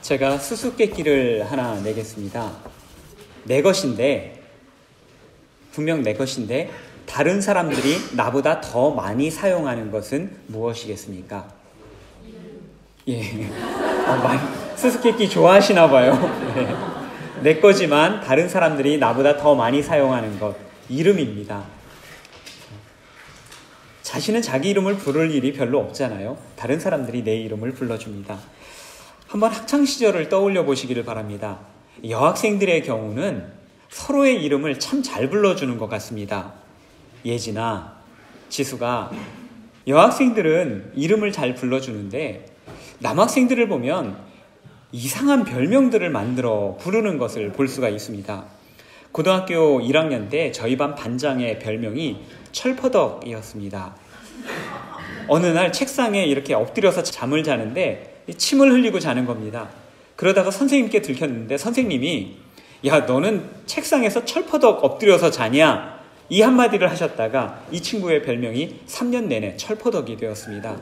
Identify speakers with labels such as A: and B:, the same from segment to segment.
A: 제가 수수께끼를 하나 내겠습니다. 내 것인데, 분명 내 것인데 다른 사람들이 나보다 더 많이 사용하는 것은 무엇이겠습니까? 예, 수수께끼 좋아하시나 봐요. 네. 내 거지만 다른 사람들이 나보다 더 많이 사용하는 것, 이름입니다. 자신은 자기 이름을 부를 일이 별로 없잖아요. 다른 사람들이 내 이름을 불러줍니다. 한번 학창시절을 떠올려 보시기를 바랍니다. 여학생들의 경우는 서로의 이름을 참 잘 불러주는 것 같습니다. 예지나 지수가 여학생들은 이름을 잘 불러주는데 남학생들을 보면 이상한 별명들을 만들어 부르는 것을 볼 수가 있습니다. 고등학교 1학년 때 저희 반 반장의 별명이 철퍼덕이었습니다. 어느 날 책상에 이렇게 엎드려서 잠을 자는데 침을 흘리고 자는 겁니다. 그러다가 선생님께 들켰는데 선생님이 야, 너는 책상에서 철퍼덕 엎드려서 자냐? 이 한마디를 하셨다가 이 친구의 별명이 3년 내내 철퍼덕이 되었습니다.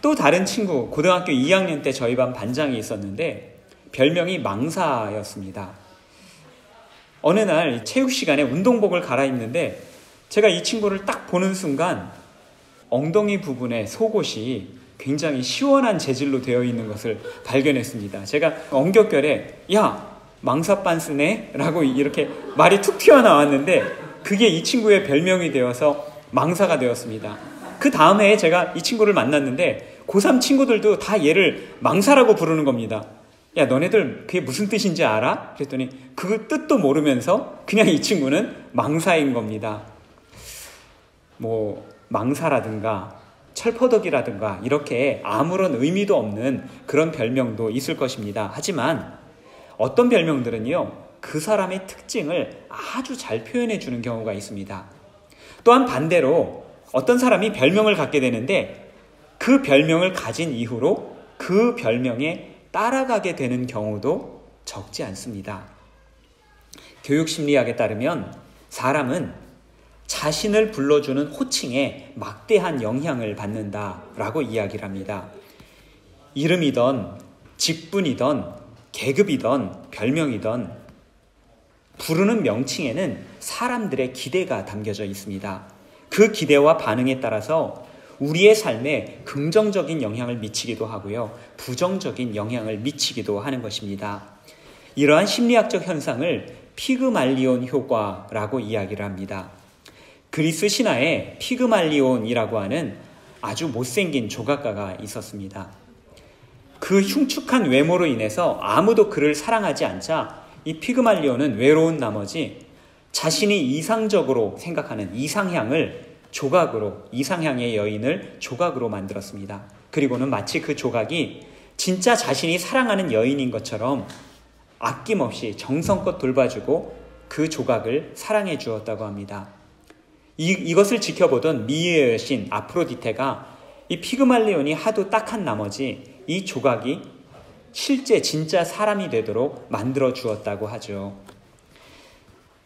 A: 또 다른 친구, 고등학교 2학년 때 저희 반 반장이 있었는데 별명이 망사였습니다. 어느 날 체육 시간에 운동복을 갈아입는데 제가 이 친구를 딱 보는 순간 엉덩이 부분의 속옷이 굉장히 시원한 재질로 되어 있는 것을 발견했습니다. 제가 엉겹결에 야, 망사빤스네? 라고 이렇게 말이 툭 튀어나왔는데 그게 이 친구의 별명이 되어서 망사가 되었습니다. 그 다음 해에 제가 이 친구를 만났는데 고3 친구들도 다 얘를 망사라고 부르는 겁니다. 야, 너네들 그게 무슨 뜻인지 알아? 그랬더니 그 뜻도 모르면서 그냥 이 친구는 망사인 겁니다. 망사라든가 철퍼덕이라든가 이렇게 아무런 의미도 없는 그런 별명도 있을 것입니다. 하지만 어떤 별명들은요, 그 사람의 특징을 아주 잘 표현해 주는 경우가 있습니다. 또한 반대로 어떤 사람이 별명을 갖게 되는데 그 별명을 가진 이후로 그 별명에 따라가게 되는 경우도 적지 않습니다. 교육심리학에 따르면 사람은 자신을 불러주는 호칭에 막대한 영향을 받는다라고 이야기를 합니다. 이름이든 직분이든 계급이든 별명이든 부르는 명칭에는 사람들의 기대가 담겨져 있습니다. 그 기대와 반응에 따라서 우리의 삶에 긍정적인 영향을 미치기도 하고요, 부정적인 영향을 미치기도 하는 것입니다. 이러한 심리학적 현상을 피그말리온 효과라고 이야기를 합니다. 그리스 신화에 피그말리온이라고 하는 아주 못생긴 조각가가 있었습니다. 그 흉측한 외모로 인해서 아무도 그를 사랑하지 않자 이 피그말리온은 외로운 나머지 자신이 이상적으로 생각하는 이상향을 조각으로, 이상향의 여인을 조각으로 만들었습니다. 그리고는 마치 그 조각이 진짜 자신이 사랑하는 여인인 것처럼 아낌없이 정성껏 돌봐주고 그 조각을 사랑해 주었다고 합니다. 이것을 지켜보던 미의 여신 아프로디테가 이 피그말리온이 하도 딱한 나머지 이 조각이 실제 진짜 사람이 되도록 만들어 주었다고 하죠.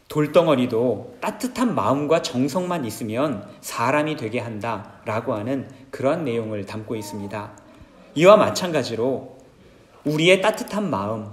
A: 돌덩어리도 따뜻한 마음과 정성만 있으면 사람이 되게 한다라고 하는 그러한 내용을 담고 있습니다. 이와 마찬가지로 우리의 따뜻한 마음,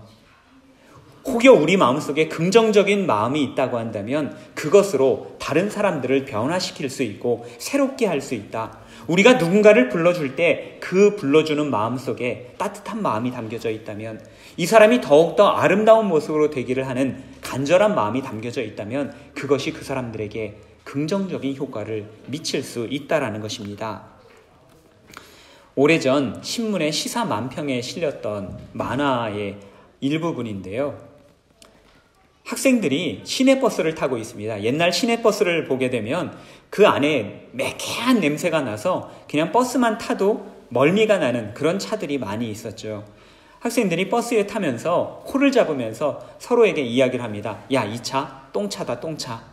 A: 혹여 우리 마음속에 긍정적인 마음이 있다고 한다면 그것으로 다른 사람들을 변화시킬 수 있고 새롭게 할 수 있다. 우리가 누군가를 불러줄 때 그 불러주는 마음 속에 따뜻한 마음이 담겨져 있다면, 이 사람이 더욱더 아름다운 모습으로 되기를 하는 간절한 마음이 담겨져 있다면 그것이 그 사람들에게 긍정적인 효과를 미칠 수 있다라는 것입니다. 오래전 신문에 시사 만평에 실렸던 만화의 일부분인데요. 학생들이 시내버스를 타고 있습니다. 옛날 시내버스를 보게 되면 그 안에 매캐한 냄새가 나서 그냥 버스만 타도 멀미가 나는 그런 차들이 많이 있었죠. 학생들이 버스에 타면서 코를 잡으면서 서로에게 이야기를 합니다. 야, 이 차 똥차다, 똥차.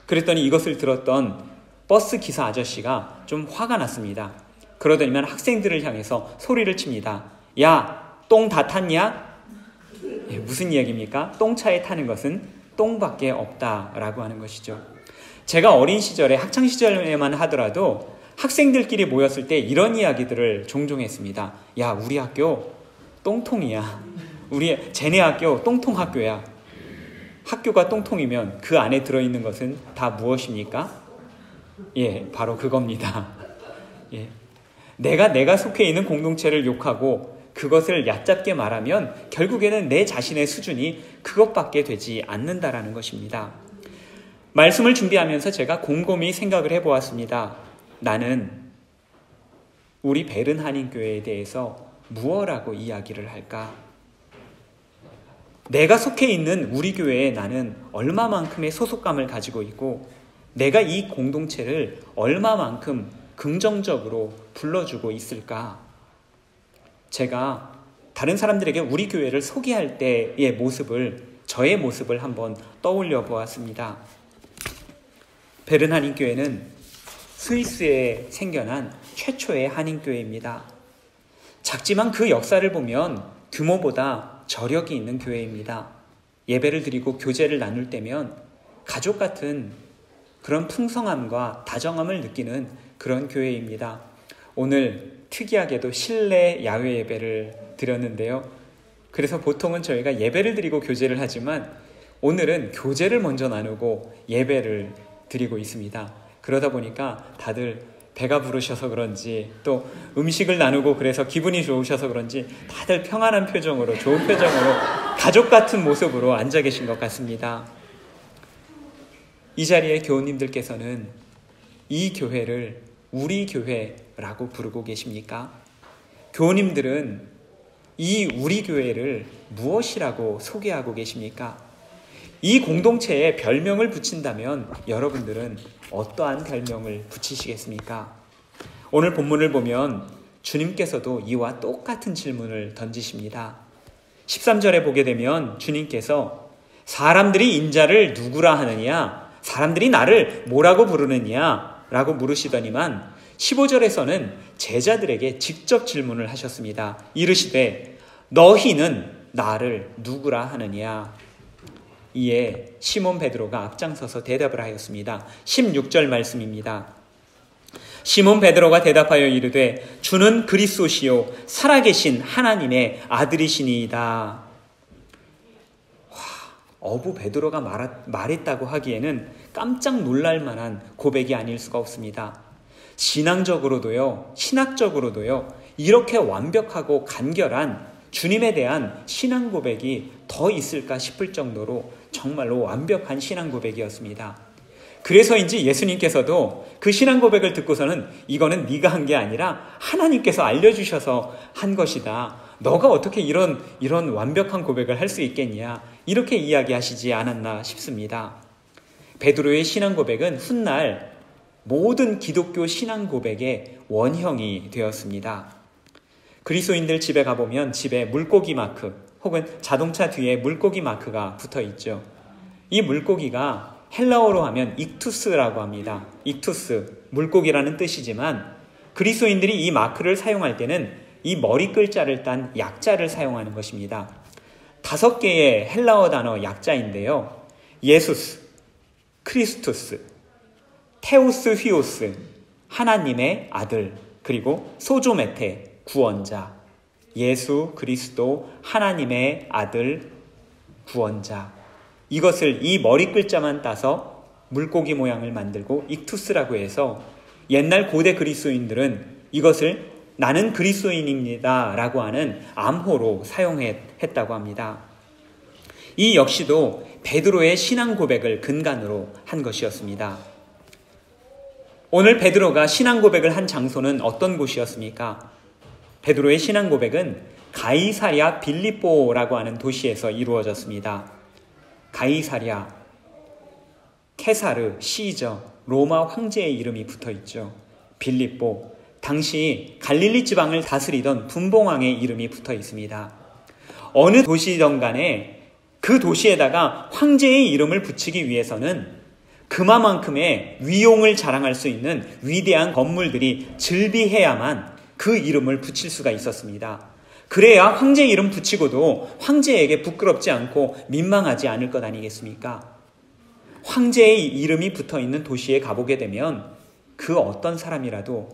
A: 그랬더니 이것을 들었던 버스 기사 아저씨가 좀 화가 났습니다. 그러더니만 학생들을 향해서 소리를 칩니다. 야, 똥 다 탔냐? 무슨 이야기입니까? 똥차에 타는 것은 똥밖에 없다라고 하는 것이죠. 제가 어린 시절에, 학창시절에만 하더라도 학생들끼리 모였을 때 이런 이야기들을 종종 했습니다. 야, 우리 학교 똥통이야. 쟤네 학교 똥통학교야. 학교가 똥통이면 그 안에 들어있는 것은 다 무엇입니까? 예, 바로 그겁니다. 예. 내가 속해 있는 공동체를 욕하고 그것을 얕잡게 말하면 결국에는 내 자신의 수준이 그것밖에 되지 않는다라는 것입니다. 말씀을 준비하면서 제가 곰곰이 생각을 해보았습니다. 나는 우리 베른 한인교회에 대해서 무엇라고 이야기를 할까? 내가 속해 있는 우리 교회에 나는 얼마만큼의 소속감을 가지고 있고 내가 이 공동체를 얼마만큼 긍정적으로 불러주고 있을까? 제가 다른 사람들에게 우리 교회를 소개할 때의 모습을, 저의 모습을 한번 떠올려 보았습니다. 베른 한인교회는 스위스에 생겨난 최초의 한인교회입니다. 작지만 그 역사를 보면 규모보다 저력이 있는 교회입니다. 예배를 드리고 교제를 나눌 때면 가족 같은 그런 풍성함과 다정함을 느끼는 그런 교회입니다. 오늘 특이하게도 실내 야외 예배를 드렸는데요. 그래서 보통은 저희가 예배를 드리고 교제를 하지만 오늘은 교제를 먼저 나누고 예배를 드리고 있습니다. 그러다 보니까 다들 배가 부르셔서 그런지 또 음식을 나누고 그래서 기분이 좋으셔서 그런지 다들 평안한 표정으로, 좋은 표정으로, 가족 같은 모습으로 앉아 계신 것 같습니다. 이 자리에 교우님들께서는 이 교회를 우리 교회라고 부르고 계십니까? 교우님들은 이 우리 교회를 무엇이라고 소개하고 계십니까? 이 공동체에 별명을 붙인다면 여러분들은 어떠한 별명을 붙이시겠습니까? 오늘 본문을 보면 주님께서도 이와 똑같은 질문을 던지십니다. 13절에 보게 되면 주님께서 사람들이 인자를 누구라 하느냐? 사람들이 나를 뭐라고 부르느냐? 라고 물으시더니만 15절에서는 제자들에게 직접 질문을 하셨습니다. 이르시되 너희는 나를 누구라 하느냐? 이에 시몬 베드로가 앞장서서 대답을 하였습니다. 16절 말씀입니다. 시몬 베드로가 대답하여 이르되 주는 그리스도시요 살아계신 하나님의 아들이시니이다. 어부 베드로가 말했다고 하기에는 깜짝 놀랄 만한 고백이 아닐 수가 없습니다. 신앙적으로도요, 신학적으로도요, 이렇게 완벽하고 간결한 주님에 대한 신앙 고백이 더 있을까 싶을 정도로 정말로 완벽한 신앙 고백이었습니다. 그래서인지 예수님께서도 그 신앙 고백을 듣고서는 이거는 네가 한 게 아니라 하나님께서 알려주셔서 한 것이다. 너가 어떻게 이런 완벽한 고백을 할 수 있겠냐? 이렇게 이야기하시지 않았나 싶습니다. 베드로의 신앙 고백은 훗날 모든 기독교 신앙 고백의 원형이 되었습니다. 그리스도인들 집에 가보면 집에 물고기 마크 혹은 자동차 뒤에 물고기 마크가 붙어 있죠. 이 물고기가 헬라어로 하면 익투스라고 합니다. 익투스, 물고기라는 뜻이지만 그리스도인들이 이 마크를 사용할 때는 이 머리 글자를 딴 약자를 사용하는 것입니다. 5개의 헬라어 단어 약자인데요. 예수스, 크리스투스, 테우스 휘오스, 하나님의 아들, 그리고 소조메테, 구원자. 예수 그리스도 하나님의 아들 구원자. 이것을 이 머리 글자만 따서 물고기 모양을 만들고 익투스라고 해서 옛날 고대 그리스도인들은 이것을 나는 그리스도인입니다 라고 하는 암호로 사용했다고 합니다. 이 역시도 베드로의 신앙 고백을 근간으로 한 것이었습니다. 오늘 베드로가 신앙 고백을 한 장소는 어떤 곳이었습니까? 베드로의 신앙 고백은 가이사랴 빌립보라고 하는 도시에서 이루어졌습니다. 가이사랴, 케사르, 시저, 로마 황제의 이름이 붙어 있죠. 빌립보, 당시 갈릴리 지방을 다스리던 분봉왕의 이름이 붙어 있습니다. 어느 도시든 간에 그 도시에다가 황제의 이름을 붙이기 위해서는 그만큼의 위용을 자랑할 수 있는 위대한 건물들이 즐비해야만 그 이름을 붙일 수가 있었습니다. 그래야 황제 이름 붙이고도 황제에게 부끄럽지 않고 민망하지 않을 것 아니겠습니까? 황제의 이름이 붙어있는 도시에 가보게 되면 그 어떤 사람이라도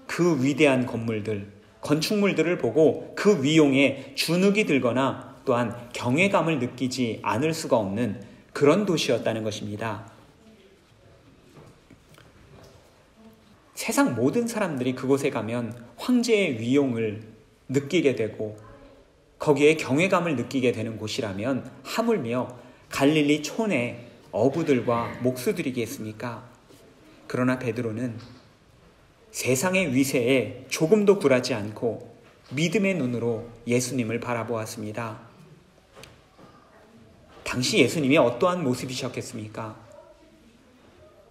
A: 그 위대한 건물들, 건축물들을 보고 그 위용에 주눅이 들거나 또한 경외감을 느끼지 않을 수가 없는 그런 도시였다는 것입니다. 세상 모든 사람들이 그곳에 가면 황제의 위용을 느끼게 되고 거기에 경외감을 느끼게 되는 곳이라면 하물며 갈릴리 촌의 어부들과 목수들이겠습니까? 그러나 베드로는 세상의 위세에 조금도 굴하지 않고 믿음의 눈으로 예수님을 바라보았습니다. 당시 예수님이 어떠한 모습이셨겠습니까?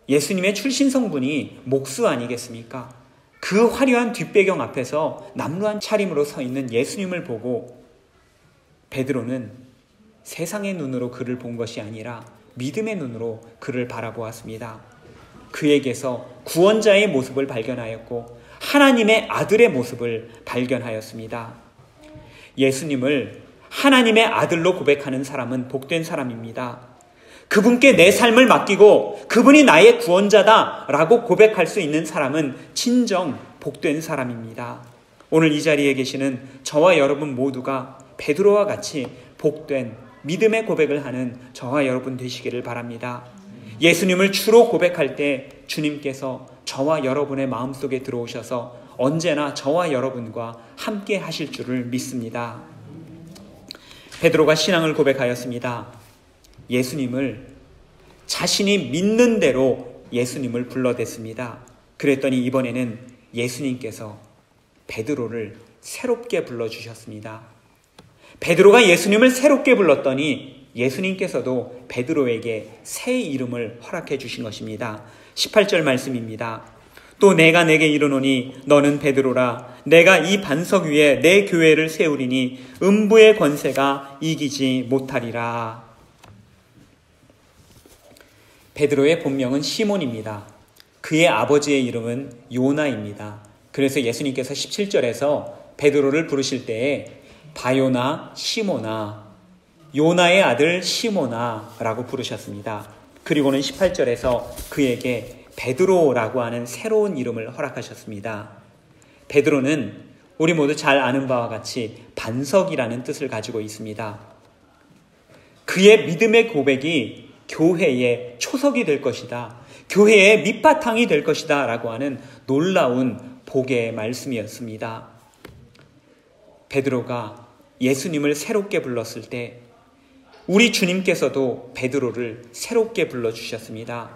A: 예수님의 출신 성분이 목수 아니겠습니까? 그 화려한 뒷배경 앞에서 남루한 차림으로 서 있는 예수님을 보고 베드로는 세상의 눈으로 그를 본 것이 아니라 믿음의 눈으로 그를 바라보았습니다. 그에게서 구원자의 모습을 발견하였고 하나님의 아들의 모습을 발견하였습니다. 예수님을 하나님의 아들로 고백하는 사람은 복된 사람입니다. 그분께 내 삶을 맡기고 그분이 나의 구원자다라고 고백할 수 있는 사람은 진정 복된 사람입니다. 오늘 이 자리에 계시는 저와 여러분 모두가 베드로와 같이 복된 믿음의 고백을 하는 저와 여러분 되시기를 바랍니다. 예수님을 주로 고백할 때 주님께서 저와 여러분의 마음속에 들어오셔서 언제나 저와 여러분과 함께 하실 줄을 믿습니다. 베드로가 신앙을 고백하였습니다. 예수님을 자신이 믿는 대로 예수님을 불러댔습니다. 그랬더니 이번에는 예수님께서 베드로를 새롭게 불러주셨습니다. 베드로가 예수님을 새롭게 불렀더니 예수님께서도 베드로에게 새 이름을 허락해 주신 것입니다. 18절 말씀입니다. 또 내가 내게 이르노니 너는 베드로라. 내가 이 반석 위에 내 교회를 세우리니 음부의 권세가 이기지 못하리라. 베드로의 본명은 시몬입니다. 그의 아버지의 이름은 요나입니다. 그래서 예수님께서 17절에서 베드로를 부르실 때에 바요나 시모나, 요나의 아들 시모나라고 부르셨습니다. 그리고는 18절에서 그에게 베드로라고 하는 새로운 이름을 허락하셨습니다. 베드로는 우리 모두 잘 아는 바와 같이 반석이라는 뜻을 가지고 있습니다. 그의 믿음의 고백이 교회의 초석이 될 것이다, 교회의 밑바탕이 될 것이다 라고 하는 놀라운 복의 말씀이었습니다. 베드로가 예수님을 새롭게 불렀을 때 우리 주님께서도 베드로를 새롭게 불러주셨습니다.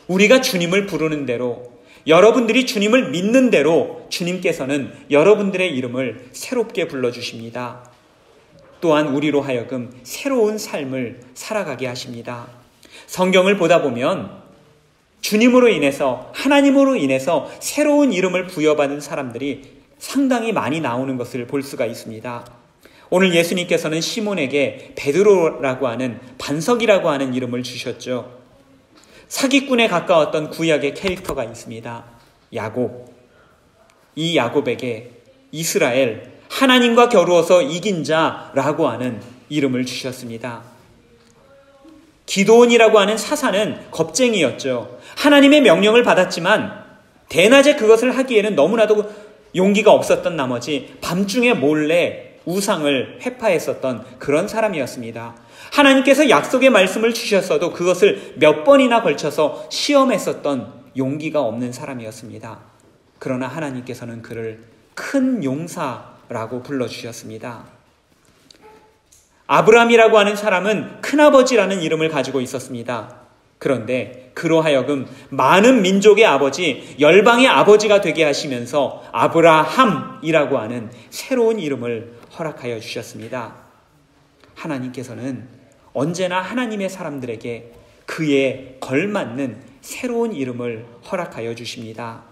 A: 우리가 주님을 부르는 대로, 여러분들이 주님을 믿는 대로 주님께서는 여러분들의 이름을 새롭게 불러주십니다. 또한 우리로 하여금 새로운 삶을 살아가게 하십니다. 성경을 보다 보면 주님으로 인해서, 하나님으로 인해서 새로운 이름을 부여받은 사람들이 상당히 많이 나오는 것을 볼 수가 있습니다. 오늘 예수님께서는 시몬에게 베드로라고 하는, 반석이라고 하는 이름을 주셨죠. 사기꾼에 가까웠던 구약의 캐릭터가 있습니다. 야곱. 이 야곱에게 이스라엘, 하나님과 겨루어서 이긴 자라고 하는 이름을 주셨습니다. 기드온이라고 하는 사사는 겁쟁이였죠. 하나님의 명령을 받았지만 대낮에 그것을 하기에는 너무나도 용기가 없었던 나머지 밤중에 몰래 우상을 회파했었던 그런 사람이었습니다. 하나님께서 약속의 말씀을 주셨어도 그것을 몇 번이나 걸쳐서 시험했었던 용기가 없는 사람이었습니다. 그러나 하나님께서는 그를 큰 용사라고 불러주셨습니다. 아브라함이라고 하는 사람은 큰아버지라는 이름을 가지고 있었습니다. 그런데 그로 하여금 많은 민족의 아버지, 열방의 아버지가 되게 하시면서 아브라함이라고 하는 새로운 이름을 허락하여 주셨습니다. 하나님께서는 언제나 하나님의 사람들에게 그에 걸맞는 새로운 이름을 허락하여 주십니다.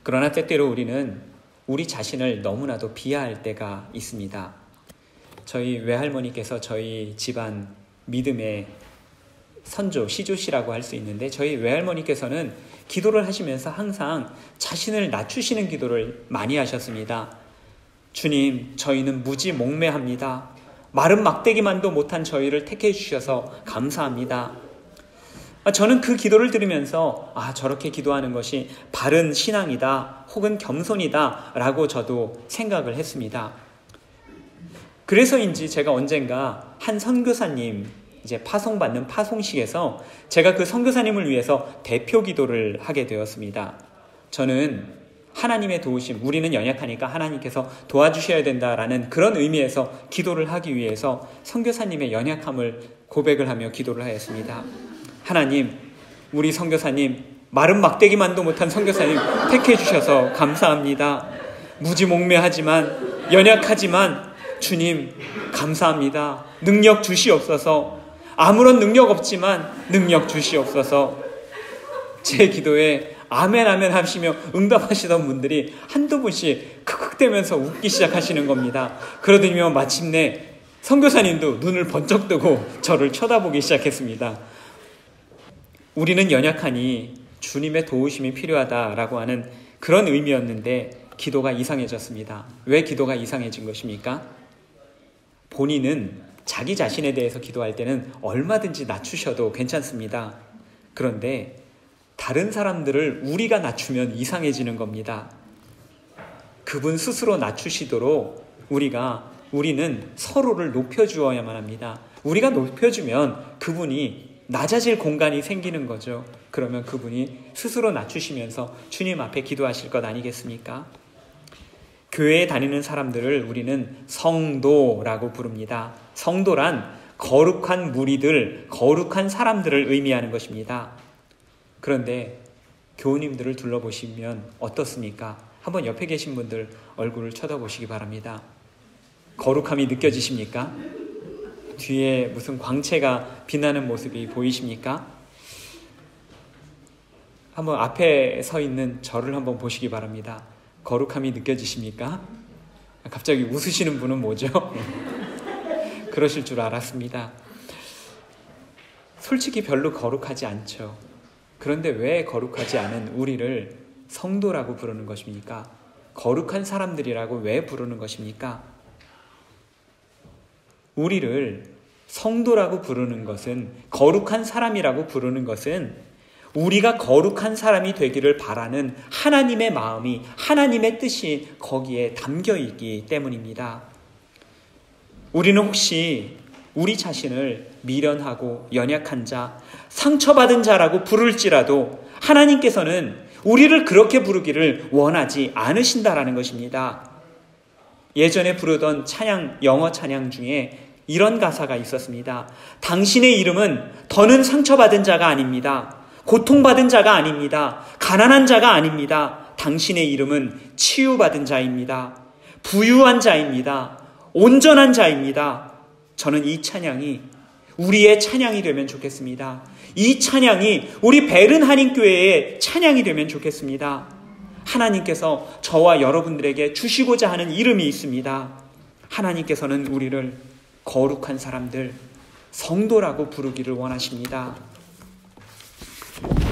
A: 그러나 때때로 우리는 우리 자신을 너무나도 비하할 때가 있습니다. 저희 외할머니께서 저희 집안 믿음의 선조, 시조시라고 할 수 있는데, 저희 외할머니께서는 기도를 하시면서 항상 자신을 낮추시는 기도를 많이 하셨습니다. 주님, 저희는 무지몽매합니다. 마른 막대기만도 못한 저희를 택해 주셔서 감사합니다. 저는 그 기도를 들으면서 저렇게 기도하는 것이 바른 신앙이다 혹은 겸손이다 라고 저도 생각을 했습니다. 그래서인지 제가 언젠가 한 선교사님 이제 파송받는 파송식에서 제가 그 선교사님을 위해서 대표 기도를 하게 되었습니다. 저는 하나님의 도우심, 우리는 연약하니까 하나님께서 도와주셔야 된다라는 그런 의미에서 기도를 하기 위해서 선교사님의 연약함을 고백을 하며 기도를 하였습니다. 하나님, 우리 선교사님, 마른 막대기만도 못한 선교사님 택해 주셔서 감사합니다. 무지몽매하지만 연약하지만 주님 감사합니다. 능력 주시옵소서. 아무런 능력 없지만 능력 주시옵소서. 제 기도에 아멘 아멘 하시며 응답하시던 분들이 한두 분씩 크크대면서 웃기 시작하시는 겁니다. 그러더니 마침내 선교사님도 눈을 번쩍 뜨고 저를 쳐다보기 시작했습니다. 우리는 연약하니 주님의 도우심이 필요하다라고 하는 그런 의미였는데 기도가 이상해졌습니다. 왜 기도가 이상해진 것입니까? 본인은 자기 자신에 대해서 기도할 때는 얼마든지 낮추셔도 괜찮습니다. 그런데 다른 사람들을 우리가 낮추면 이상해지는 겁니다. 그분 스스로 낮추시도록 우리는 서로를 높여주어야만 합니다. 우리가 높여주면 그분이 낮아질 공간이 생기는 거죠. 그러면 그분이 스스로 낮추시면서 주님 앞에 기도하실 것 아니겠습니까? 교회에 다니는 사람들을 우리는 성도라고 부릅니다. 성도란 거룩한 무리들, 거룩한 사람들을 의미하는 것입니다. 그런데 교우님들을 둘러보시면 어떻습니까? 한번 옆에 계신 분들 얼굴을 쳐다보시기 바랍니다. 거룩함이 느껴지십니까? 뒤에 무슨 광채가 빛나는 모습이 보이십니까? 한번 앞에 서 있는 저를 한번 보시기 바랍니다. 거룩함이 느껴지십니까? 갑자기 웃으시는 분은 뭐죠? 그러실 줄 알았습니다. 솔직히 별로 거룩하지 않죠. 그런데 왜 거룩하지 않은 우리를 성도라고 부르는 것입니까? 거룩한 사람들이라고 왜 부르는 것입니까? 우리를 성도라고 부르는 것은, 거룩한 사람이라고 부르는 것은 우리가 거룩한 사람이 되기를 바라는 하나님의 마음이, 하나님의 뜻이 거기에 담겨 있기 때문입니다. 우리는 혹시 우리 자신을 미련하고 연약한 자, 상처받은 자라고 부를지라도 하나님께서는 우리를 그렇게 부르기를 원하지 않으신다라는 것입니다. 예전에 부르던 찬양, 영어 찬양 중에 이런 가사가 있었습니다. 당신의 이름은 더는 상처받은 자가 아닙니다. 고통받은 자가 아닙니다. 가난한 자가 아닙니다. 당신의 이름은 치유받은 자입니다. 부유한 자입니다. 온전한 자입니다. 저는 이 찬양이 우리의 찬양이 되면 좋겠습니다. 이 찬양이 우리 베른 한인교회의 찬양이 되면 좋겠습니다. 하나님께서 저와 여러분들에게 주시고자 하는 이름이 있습니다. 하나님께서는 우리를 거룩한 사람들, 성도라고 부르기를 원하십니다.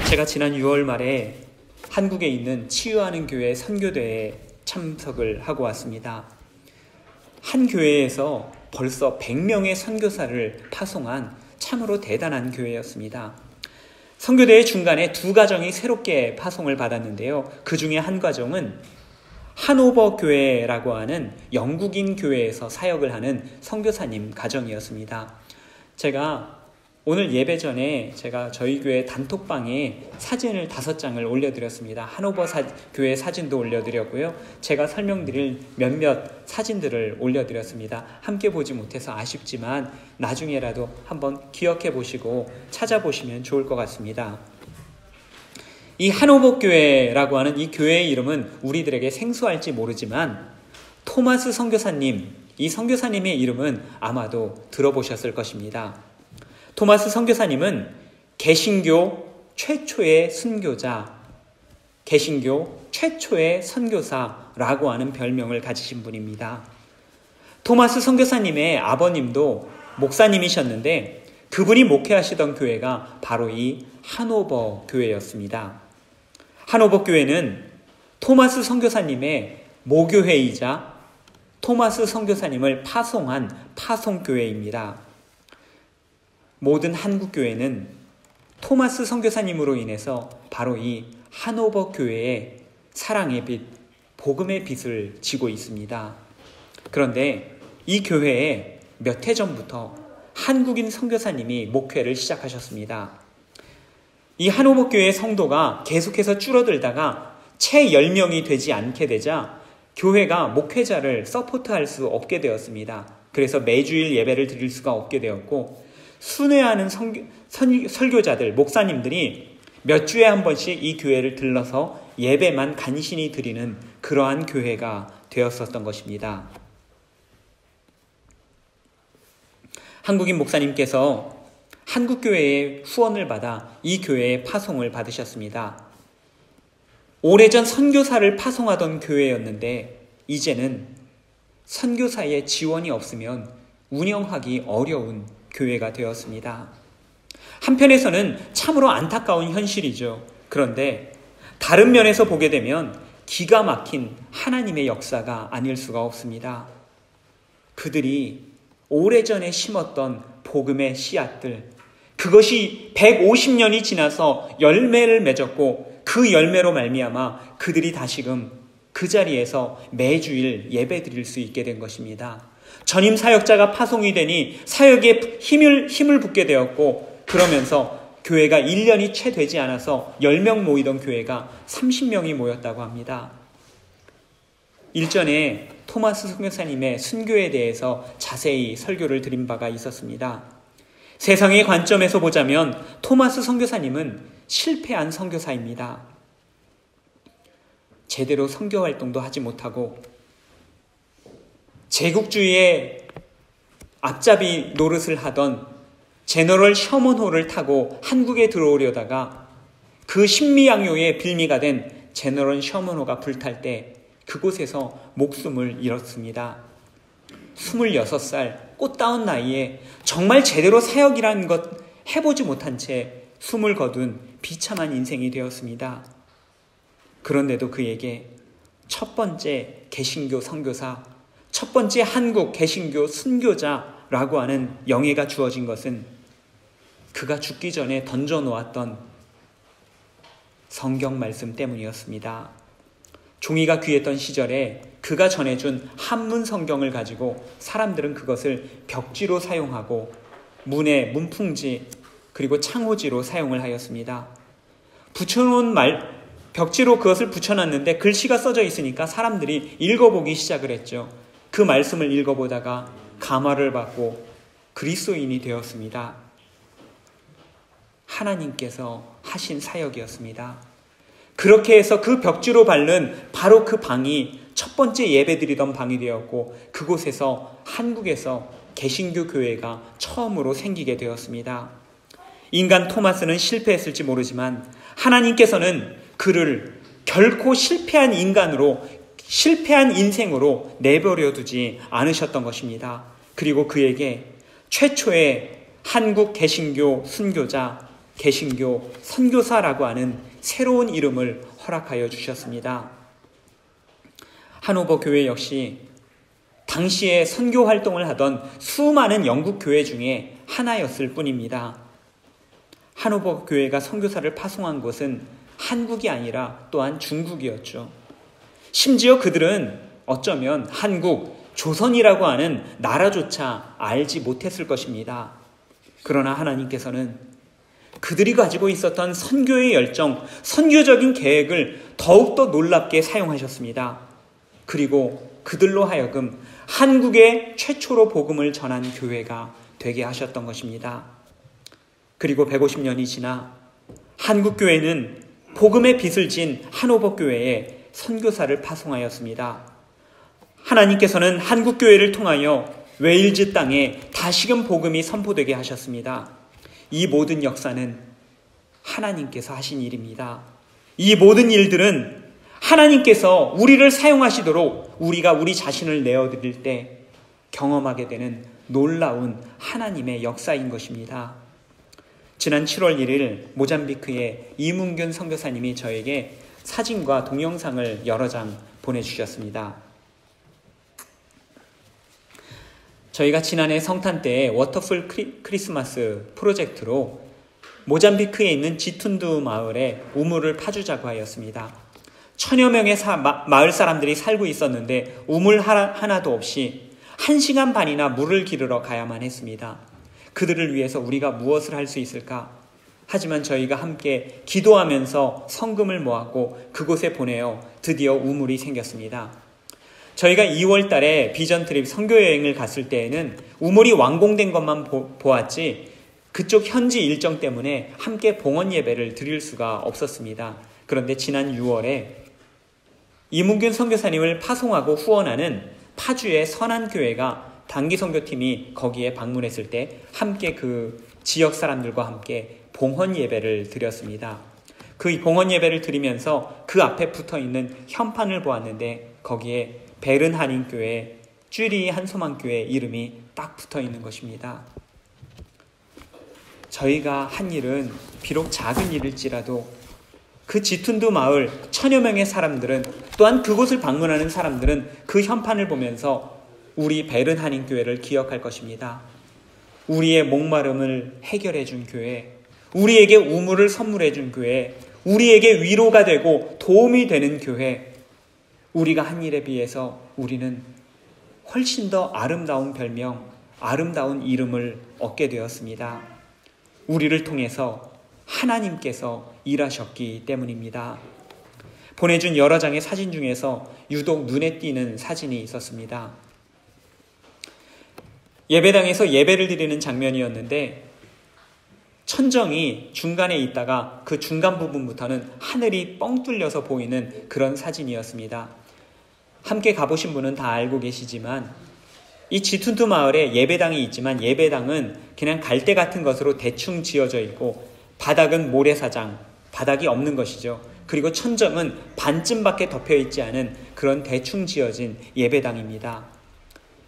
A: 제가 지난 6월 말에 한국에 있는 치유하는 교회 선교대회에 참석을 하고 왔습니다. 한 교회에서 벌써 100명의 선교사를 파송한 참으로 대단한 교회였습니다. 선교대회 중간에 2가정이 새롭게 파송을 받았는데요. 그 중에 한 가정은 하노버 교회라고 하는 영국인 교회에서 사역을 하는 선교사님 가정이었습니다. 제가 오늘 예배 전에 제가 저희 교회 단톡방에 사진을 5장을 올려드렸습니다. 하노버 교회 사진도 올려드렸고요. 제가 설명드릴 몇몇 사진들을 올려드렸습니다. 함께 보지 못해서 아쉽지만 나중에라도 한번 기억해 보시고 찾아보시면 좋을 것 같습니다. 이 하노버 교회라고 하는 이 교회의 이름은 우리들에게 생소할지 모르지만 토마스 선교사님, 이 선교사님의 이름은 아마도 들어보셨을 것입니다. 토마스 선교사님은 개신교 최초의 순교자, 개신교 최초의 선교사라고 하는 별명을 가지신 분입니다. 토마스 선교사님의 아버님도 목사님이셨는데 그분이 목회하시던 교회가 바로 이 하노버 교회였습니다. 하노버 교회는 토마스 선교사님의 모교회이자 토마스 선교사님을 파송한 파송교회입니다. 모든 한국교회는 토마스 선교사님으로 인해서 바로 이 하노버 교회의 사랑의 빛, 복음의 빛을 지고 있습니다. 그런데 이 교회에 몇 해 전부터 한국인 선교사님이 목회를 시작하셨습니다. 이 하노버 교회의 성도가 계속해서 줄어들다가 채 10명이 되지 않게 되자 교회가 목회자를 서포트할 수 없게 되었습니다. 그래서 매주일 예배를 드릴 수가 없게 되었고, 순회하는 설교자들, 목사님들이 몇 주에 한 번씩 이 교회를 들러서 예배만 간신히 드리는 그러한 교회가 되었었던 것입니다. 한국인 목사님께서 한국교회의 후원을 받아 이 교회에 파송을 받으셨습니다. 오래전 선교사를 파송하던 교회였는데 이제는 선교사의 지원이 없으면 운영하기 어려운 교회가 되었습니다. 한편에서는 참으로 안타까운 현실이죠. 그런데 다른 면에서 보게 되면 기가 막힌 하나님의 역사가 아닐 수가 없습니다. 그들이 오래전에 심었던 복음의 씨앗들, 그것이 150년이 지나서 열매를 맺었고 그 열매로 말미암아 그들이 다시금 그 자리에서 매주일 예배 드릴 수 있게 된 것입니다. 전임 사역자가 파송이 되니 사역에 힘을 붓게 되었고, 그러면서 교회가 1년이 채 되지 않아서 10명 모이던 교회가 30명이 모였다고 합니다. 일전에 토마스 선교사님의 순교에 대해서 자세히 설교를 드린 바가 있었습니다. 세상의 관점에서 보자면 토마스 선교사님은 실패한 선교사입니다. 제대로 선교 활동도 하지 못하고 제국주의의 앞잡이 노릇을 하던 제너럴 셔먼호를 타고 한국에 들어오려다가 그 신미양요의 빌미가 된 제너럴 셔먼호가 불탈 때 그곳에서 목숨을 잃었습니다. 26살 꽃다운 나이에 정말 제대로 사역이라는 것 해보지 못한 채 숨을 거둔 비참한 인생이 되었습니다. 그런데도 그에게 첫 번째 개신교 선교사, 첫 번째 한국 개신교 순교자라고 하는 영예가 주어진 것은 그가 죽기 전에 던져놓았던 성경 말씀 때문이었습니다. 종이가 귀했던 시절에 그가 전해준 한문 성경을 가지고 사람들은 그것을 벽지로 사용하고 문풍지 그리고 창호지로 사용을 하였습니다. 붙여놓은 벽지로 그것을 붙여놨는데 글씨가 써져 있으니까 사람들이 읽어보기 시작을 했죠. 그 말씀을 읽어보다가 감화를 받고 그리스도인이 되었습니다. 하나님께서 하신 사역이었습니다. 그렇게 해서 그 벽지로 밟는 바로 그 방이 첫 번째 예배드리던 방이 되었고, 그곳에서 한국에서 개신교 교회가 처음으로 생기게 되었습니다. 인간 토마스는 실패했을지 모르지만 하나님께서는 그를 결코 실패한 인간으로, 실패한 인생으로 내버려 두지 않으셨던 것입니다. 그리고 그에게 최초의 한국 개신교 순교자, 개신교 선교사라고 하는 새로운 이름을 허락하여 주셨습니다. 하노버 교회 역시 당시에 선교 활동을 하던 수많은 영국 교회 중에 하나였을 뿐입니다. 하노버 교회가 선교사를 파송한 곳은 한국이 아니라 또한 중국이었죠. 심지어 그들은 어쩌면 한국, 조선이라고 하는 나라조차 알지 못했을 것입니다. 그러나 하나님께서는 그들이 가지고 있었던 선교의 열정, 선교적인 계획을 더욱더 놀랍게 사용하셨습니다. 그리고 그들로 하여금 한국의 최초로 복음을 전한 교회가 되게 하셨던 것입니다. 그리고 150년이 지나 한국교회는 복음의 빛을 진 하노버 교회에 선교사를 파송하였습니다. 하나님께서는 한국교회를 통하여 웨일즈 땅에 다시금 복음이 선포되게 하셨습니다. 이 모든 역사는 하나님께서 하신 일입니다. 이 모든 일들은 하나님께서 우리를 사용하시도록 우리가 우리 자신을 내어드릴 때 경험하게 되는 놀라운 하나님의 역사인 것입니다. 지난 7월 1일 모잠비크의 이문균 선교사님이 저에게 사진과 동영상을 여러 장 보내주셨습니다. 저희가 지난해 성탄 때 워터풀 크리스마스 프로젝트로 모잠비크에 있는 지툰두 마을에 우물을 파주자고 하였습니다. 1000여 명의 마을 사람들이 살고 있었는데 우물 하나도 없이 1시간 반이나 물을 기르러 가야만 했습니다. 그들을 위해서 우리가 무엇을 할 수 있을까? 하지만 저희가 함께 기도하면서 성금을 모았고 그곳에 보내어 드디어 우물이 생겼습니다. 저희가 2월 달에 비전 트립 선교여행을 갔을 때에는 우물이 완공된 것만 보았지 그쪽 현지 일정 때문에 함께 봉헌 예배를 드릴 수가 없었습니다. 그런데 지난 6월에 이문균 선교사님을 파송하고 후원하는 파주의 선한교회가 단기 선교팀이 거기에 방문했을 때 함께 그 지역 사람들과 함께 봉헌 예배를 드렸습니다. 그 봉헌 예배를 드리면서 그 앞에 붙어있는 현판을 보았는데 거기에 베른 한인교회, 쭈리 한소망교회 이름이 딱 붙어있는 것입니다. 저희가 한 일은 비록 작은 일일지라도 그 지툰두 마을 1000여 명의 사람들은 또한 그곳을 방문하는 사람들은 그 현판을 보면서 우리 베른 한인교회를 기억할 것입니다. 우리의 목마름을 해결해 준 교회, 우리에게 우물을 선물해 준 교회, 우리에게 위로가 되고 도움이 되는 교회, 우리가 한 일에 비해서 우리는 훨씬 더 아름다운 별명, 아름다운 이름을 얻게 되었습니다. 우리를 통해서 하나님께서 일하셨기 때문입니다. 보내준 여러 장의 사진 중에서 유독 눈에 띄는 사진이 있었습니다. 예배당에서 예배를 드리는 장면이었는데 천정이 중간에 있다가 그 중간 부분부터는 하늘이 뻥 뚫려서 보이는 그런 사진이었습니다. 함께 가보신 분은 다 알고 계시지만 이 지툰두 마을에 예배당이 있지만 예배당은 그냥 갈대 같은 것으로 대충 지어져 있고 바닥은 모래사장, 바닥이 없는 것이죠. 그리고 천정은 반쯤밖에 덮여있지 않은 그런 대충 지어진 예배당입니다.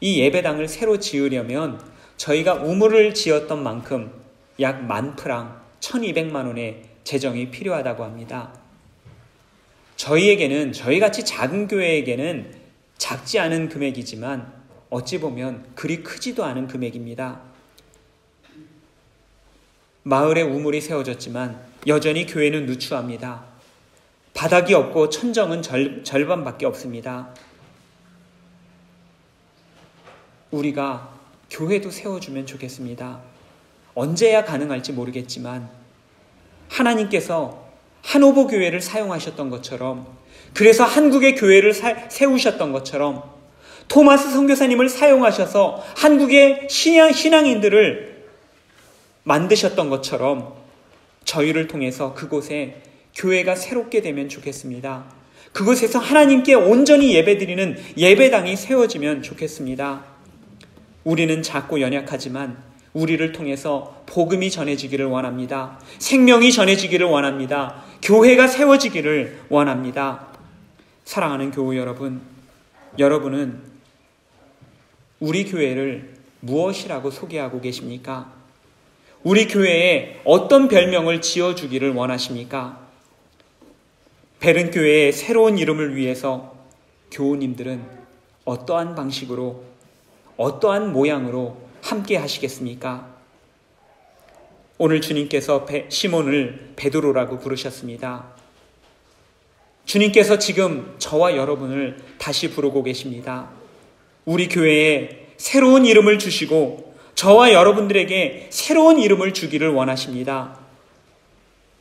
A: 이 예배당을 새로 지으려면 저희가 우물을 지었던 만큼 약 10,000프랑 1200만 원의 재정이 필요하다고 합니다. 저희에게는, 저희같이 작은 교회에게는 작지 않은 금액이지만 어찌 보면 그리 크지도 않은 금액입니다. 마을에 우물이 세워졌지만 여전히 교회는 누추합니다. 바닥이 없고 천정은 절반밖에 없습니다. 우리가 교회도 세워주면 좋겠습니다. 언제야 가능할지 모르겠지만 하나님께서 한오보 교회를 사용하셨던 것처럼, 그래서 한국의 교회를 세우셨던 것처럼, 토마스 선교사님을 사용하셔서 한국의 신앙인들을 만드셨던 것처럼 저희를 통해서 그곳에 교회가 새롭게 되면 좋겠습니다. 그곳에서 하나님께 온전히 예배드리는 예배당이 세워지면 좋겠습니다. 우리는 작고 연약하지만 우리를 통해서 복음이 전해지기를 원합니다. 생명이 전해지기를 원합니다. 교회가 세워지기를 원합니다. 사랑하는 교우 여러분, 여러분은 우리 교회를 무엇이라고 소개하고 계십니까? 우리 교회에 어떤 별명을 지어주기를 원하십니까? 베른교회의 새로운 이름을 위해서 교우님들은 어떠한 방식으로, 어떠한 모양으로 함께 하시겠습니까? 오늘 주님께서 시몬을 베드로라고 부르셨습니다. 주님께서 지금 저와 여러분을 다시 부르고 계십니다. 우리 교회에 새로운 이름을 주시고 저와 여러분들에게 새로운 이름을 주기를 원하십니다.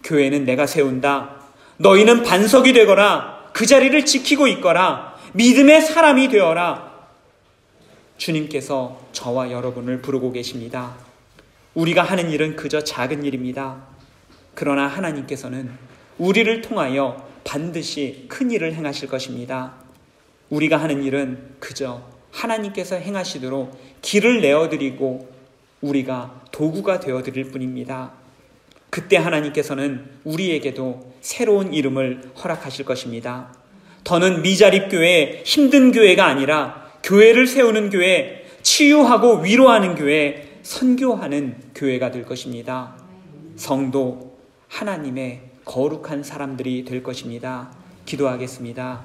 A: 교회는 내가 세운다. 너희는 반석이 되거라. 그 자리를 지키고 있거라. 믿음의 사람이 되어라. 주님께서 저와 여러분을 부르고 계십니다. 우리가 하는 일은 그저 작은 일입니다. 그러나 하나님께서는 우리를 통하여 반드시 큰 일을 행하실 것입니다. 우리가 하는 일은 그저 하나님께서 행하시도록 길을 내어드리고 우리가 도구가 되어드릴 뿐입니다. 그때 하나님께서는 우리에게도 새로운 이름을 허락하실 것입니다. 더는 미자립교회, 힘든 교회가 아니라 교회를 세우는 교회, 치유하고 위로하는 교회, 선교하는 교회가 될 것입니다. 성도, 하나님의 거룩한 사람들이 될 것입니다. 기도하겠습니다.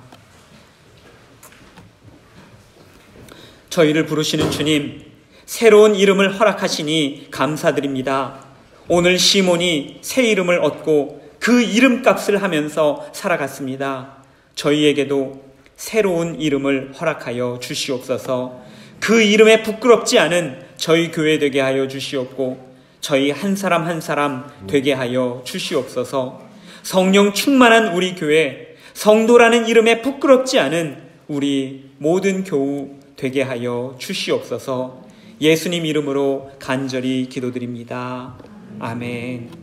A: 저희를 부르시는 주님, 새로운 이름을 허락하시니 감사드립니다. 오늘 시몬이 새 이름을 얻고 그 이름값을 하면서 살아갔습니다. 저희에게도 새로운 이름을 허락하여 주시옵소서. 그 이름에 부끄럽지 않은 저희 교회 되게 하여 주시옵고 저희 한 사람 한 사람 되게 하여 주시옵소서. 성령 충만한 우리 교회, 성도라는 이름에 부끄럽지 않은 우리 모든 교우 되게 하여 주시옵소서. 예수님 이름으로 간절히 기도드립니다. 아멘.